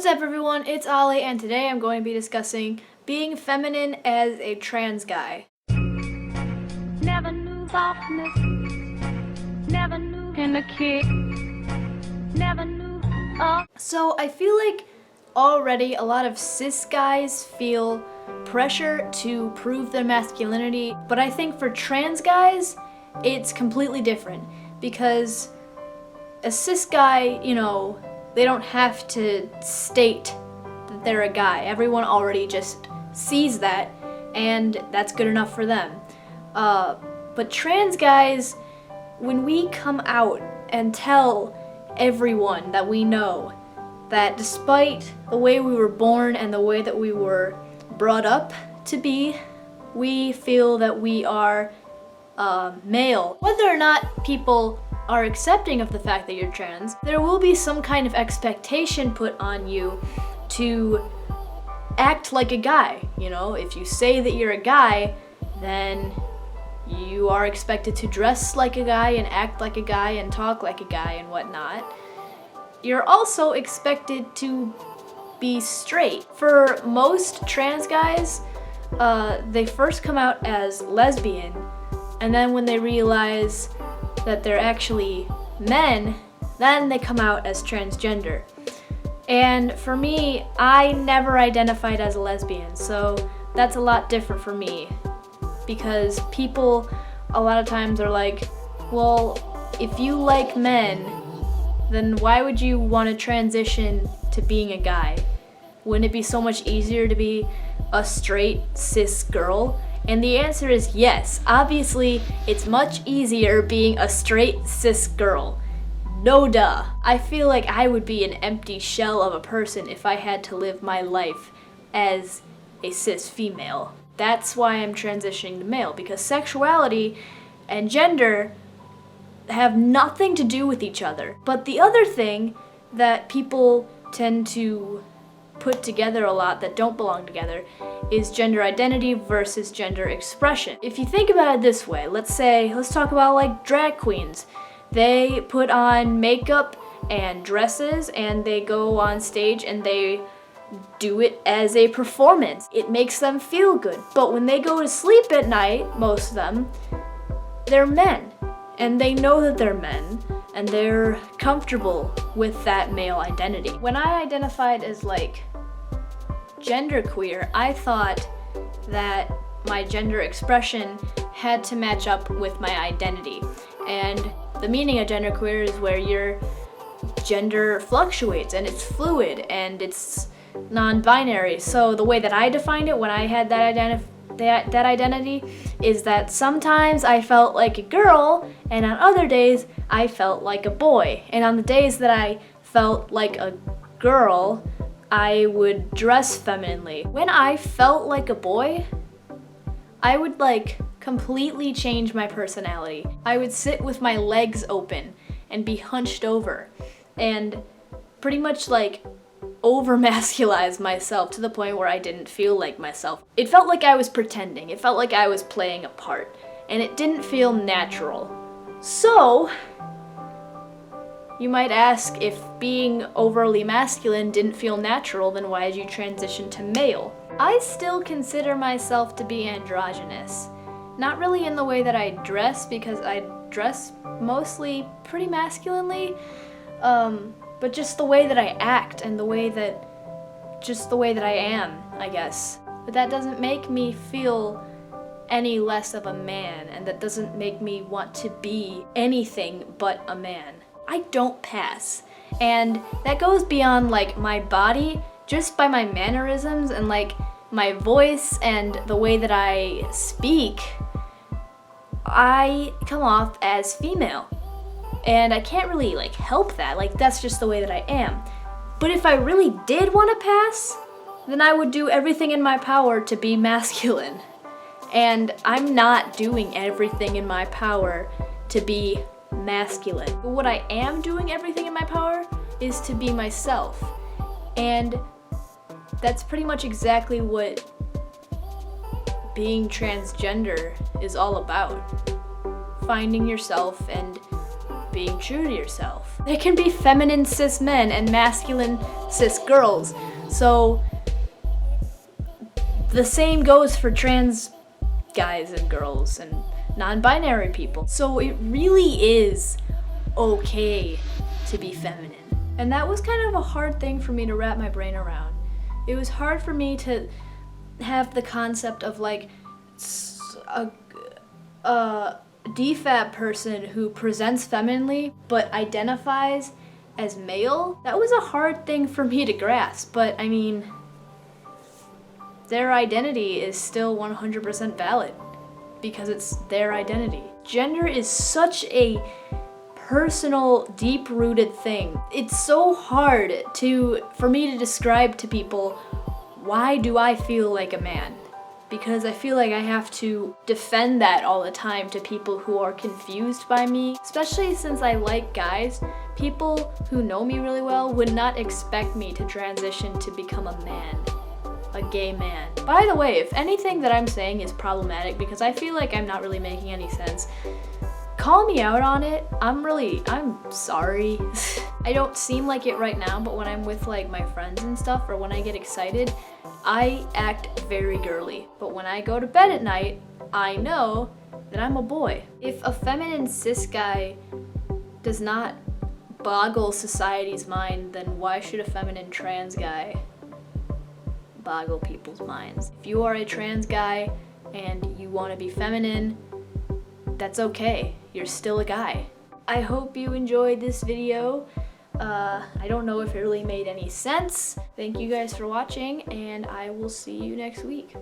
What's up everyone, it's Ollie and today I'm going to be discussing being feminine as a trans guy. Never knew softness, never knew in the kick, never knew So I feel like already a lot of cis guys feel pressure to prove their masculinity, but I think for trans guys, it's completely different because a cis guy, they don't have to state that they're a guy. Everyone already just sees that, and that's good enough for them. But trans guys, when we come out and tell everyone that we know that despite the way we were born and the way that we were brought up to be, we feel that we are male. Whether or not people are accepting of the fact that you're trans, there will be some kind of expectation put on you to act like a guy. If you say that you're a guy, then you are expected to dress like a guy and act like a guy and talk like a guy and whatnot. You're also expected to be straight. For most trans guys, they first come out as lesbian, and then when they realize that they're actually men, then they come out as transgender. And for me, I never identified as a lesbian, so that's a lot different for me. Because people a lot of times are like, well, if you like men, then why would you want to transition to being a guy? Wouldn't it be so much easier to be a straight cis girl? And the answer is yes. Obviously, it's much easier being a straight cis girl. No duh. I feel like I would be an empty shell of a person if I had to live my life as a cis female. That's why I'm transitioning to male, because sexuality and gender have nothing to do with each other. But the other thing that people tend to put together a lot that don't belong together is gender identity versus gender expression. If you think about it this way, let's talk about like drag queens. They put on makeup and dresses and they go on stage and they do it as a performance. It makes them feel good. But when they go to sleep at night, most of them, they're men. And they know that they're men, and they're comfortable with that male identity. When I identified as like genderqueer, I thought that my gender expression had to match up with my identity. And the meaning of genderqueer is where your gender fluctuates and it's fluid and it's non-binary. So the way that I defined it when I had that identity is that sometimes I felt like a girl, and on other days I felt like a boy. And on the days that I felt like a girl, I would dress femininely. When I felt like a boy, I would completely change my personality. I would sit with my legs open and be hunched over and pretty much over-masculize myself to the point where I didn't feel like myself. It felt like I was pretending. It felt like I was playing a part, and it didn't feel natural. So, you might ask, if being overly masculine didn't feel natural, then why did you transition to male? I still consider myself to be androgynous. Not really in the way that I dress, because I dress mostly pretty masculinely, but just the way that I act and the way that I am, I guess. But that doesn't make me feel any less of a man, and that doesn't make me want to be anything but a man. I don't pass. And that goes beyond my body, just by my mannerisms and my voice and the way that I speak, I come off as female. And I can't really help that. That's just the way that I am. But if I really did want to pass, then I would do everything in my power to be masculine. And I'm not doing everything in my power to be masculine. But what I am doing everything in my power is to be myself. And that's pretty much exactly what being transgender is all about. Finding yourself and being true to yourself. There can be feminine cis men and masculine cis girls. So the same goes for trans guys and girls and non-binary people. So it really is okay to be feminine. And that was kind of a hard thing for me to wrap my brain around. It was hard for me to have the concept of like a DFAB person who presents femininely but identifies as male. That was a hard thing for me to grasp, but I mean, their identity is still 100% valid because it's their identity. Gender is such a personal, deep-rooted thing. It's so hard for me to describe to people, why do I feel like a man? Because I feel like I have to defend that all the time to people who are confused by me. Especially since I like guys, people who know me really well would not expect me to transition to become a man. A gay man. By the way, if anything that I'm saying is problematic because I feel like I'm not really making any sense, call me out on it. I'm sorry. I don't seem like it right now, but when I'm with like my friends and stuff, or when I get excited, I act very girly. But when I go to bed at night, I know that I'm a boy. If a feminine cis guy does not boggle society's mind, then why should a feminine trans guy boggle people's minds? If you are a trans guy and you want to be feminine, that's okay. You're still a guy. I hope you enjoyed this video. I don't know if it really made any sense. Thank you guys for watching, and I will see you next week.